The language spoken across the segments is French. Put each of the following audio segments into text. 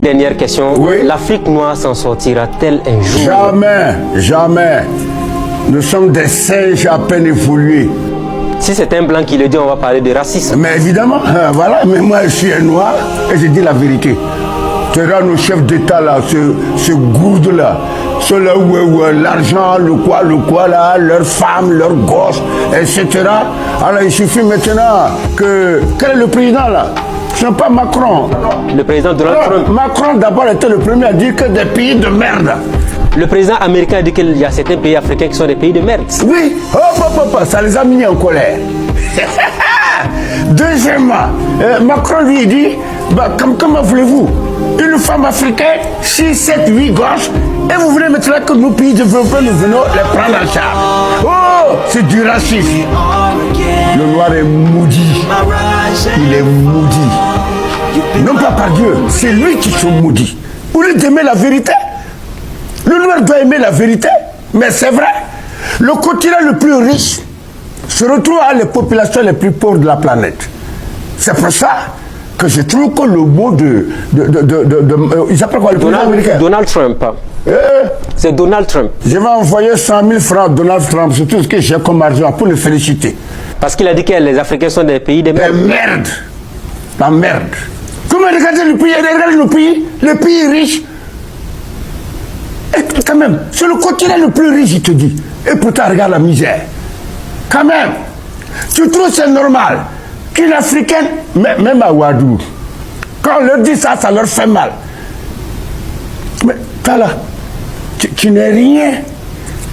Dernière question. Oui. L'Afrique noire s'en sortira-t-elle un jour? Jamais, jamais. Nous sommes des singes à peine évolués. Si c'est un blanc qui le dit, on va parler de racisme. Mais évidemment, voilà, mais moi je suis un noir et je dis la vérité. Tu vois nos chefs d'État là, ce gourde là, ceux-là où l'argent, le quoi là, leurs femmes, leurs gosses, etc. Alors il suffit maintenant que... Quel est le président là? Ce n'est pas Macron. Le président Donald Trump. Macron d'abord était le premier à dire que des pays de merde. Le président américain a dit qu'il y a certains pays africains qui sont des pays de merde. Oui, ça les a mis en colère. Deuxièmement, Macron lui dit, comment voulez-vous? Une femme africaine, 6, 7, 8 gosses, et vous voulez maintenant que nos pays développés, nous venons les prendre en charge. Oh, c'est du racisme. Le noir est maudit. Il est maudit. Non pas par Dieu, c'est lui qui se maudit. Au lieu d'aimer la vérité, le noir doit aimer la vérité, mais c'est vrai. Le continent le plus riche se retrouve à les populations les plus pauvres de la planète. C'est pour ça que je trouve que le mot il s'appelle quoi le président américain? Donald Trump. C'est Donald Trump. Je vais envoyer 100 000 francs à Donald Trump sur tout ce que j'ai comme argent pour le féliciter. Parce qu'il a dit que les Africains sont des pays de merde. Merde. La merde. Comment regarder le pays? Regardez le pays riche. Et quand même, c'est le continent le plus riche, il te dit. Et pourtant, regarde la misère. Quand même, tu trouves c'est normal qu'une Africaine, même à Ouadou, quand on leur dit ça, ça leur fait mal. Mais t'as là, tu n'es rien,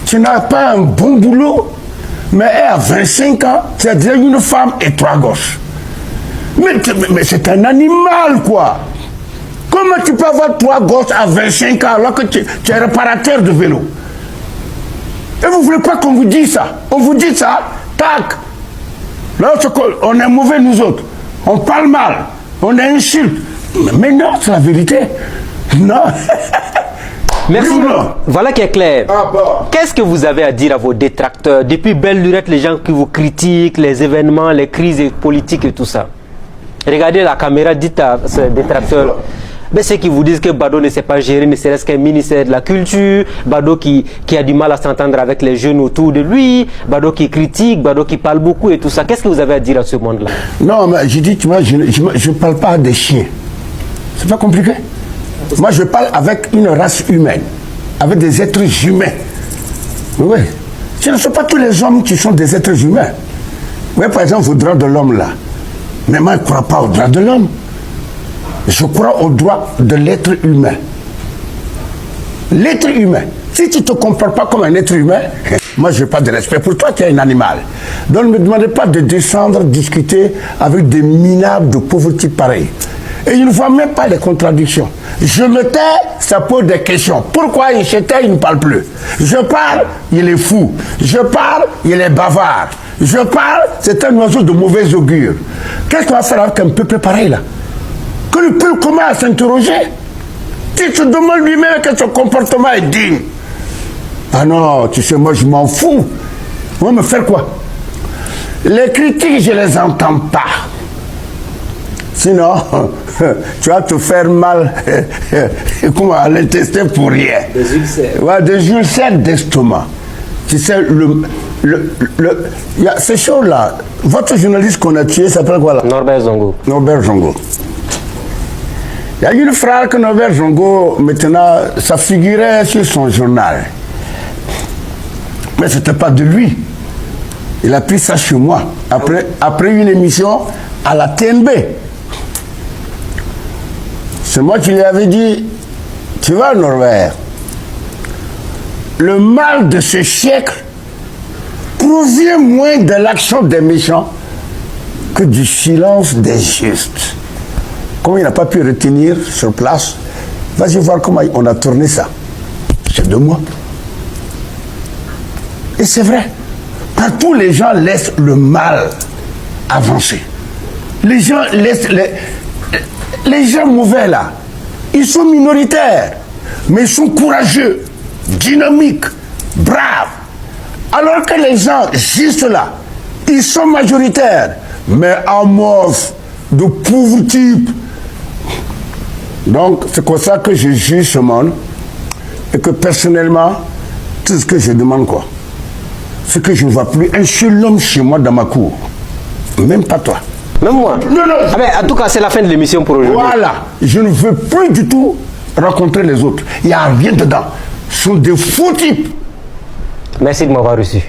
tu n'as pas un bon boulot, mais elle a 25 ans, tu as déjà une femme et 3 gosses. Mais c'est un animal, quoi. Comment tu peux avoir 3 gosses à 25 ans alors que tu es réparateur de vélo? Et vous ne voulez pas qu'on vous dise ça? On vous dit ça, tac. Là, on est mauvais nous autres. On parle mal, on insulte. Mais non, c'est la vérité. Non. Merci. Non. Voilà qui est clair. Ah bon. Qu'est-ce que vous avez à dire à vos détracteurs? Depuis belle lurette, les gens qui vous critiquent, les événements, les crises politiques et tout ça. Regardez la caméra, dites à ces détracteurs. Mais ceux qui vous disent que Bado ne sait pas gérer, ne serait-ce qu'un ministère de la culture, Bado qui a du mal à s'entendre avec les jeunes autour de lui, Bado qui critique, Bado qui parle beaucoup et tout ça. Qu'est-ce que vous avez à dire à ce monde-là? Non, mais je dis, tu vois, je ne parle pas des chiens. C'est pas compliqué. Moi, je parle avec une race humaine, avec des êtres humains. Oui. Ce ne sont pas tous les hommes qui sont des êtres humains. Oui, par exemple, au droit de l'homme, là. Mais moi, je ne crois pas au droit de l'homme. Je crois au droit de l'être humain. L'être humain. Si tu ne te comportes pas comme un être humain, moi je n'ai pas de respect pour toi, tu es un animal. Donc ne me demandez pas de descendre, discuter avec des minables de pauvreté pareils. Et il ne voit même pas les contradictions. Je me tais, ça pose des questions. Pourquoi il se tait, il ne parle plus? Je parle, il est fou. Je parle, il est bavard. Je parle, c'est un oiseau de mauvais augure. Qu'est-ce qu'on va faire avec un peuple pareil là? Que le peuple commence à s'interroger. Tu te demandes lui-même que son comportement est digne. Ah non, tu sais, moi je m'en fous. On va me faire quoi? Les critiques, je les entends pas. Sinon, tu vas te faire mal à l'intestin pour rien. Des ulcères. Ouais, des ulcères d'estomac. Tu sais, y a ces choses-là. Votre journaliste qu'on a tué s'appelle quoi là? Norbert Zongo. Norbert Zongo. Il y a une phrase que Norbert Zongo, maintenant, ça figurait sur son journal. Mais ce n'était pas de lui. Il a pris ça chez moi, après une émission à la TNB. C'est moi qui lui avais dit, tu vois Norbert, le mal de ce siècle provient moins de l'action des méchants que du silence des justes. Comme il n'a pas pu retenir sur place, vas-y voir comment on a tourné ça. C'est 2 mois. Et c'est vrai. Partout, les gens laissent le mal avancer. Les gens laissent... Les gens mauvais là, ils sont minoritaires, mais ils sont courageux, dynamiques, braves. Alors que les gens juste là, ils sont majoritaires, mais amorphes, de pauvres types. Donc, c'est comme ça que je juge ce monde. Et que personnellement, tout ce que je demande, quoi, c'est que je ne vois plus un seul homme chez moi dans ma cour. Même pas toi. Même moi. Non, non. Ah ben, en tout cas, c'est la fin de l'émission pour aujourd'hui. Voilà. Je ne veux plus du tout rencontrer les autres. Il n'y a rien dedans. Ce sont des faux types. Merci de m'avoir reçu.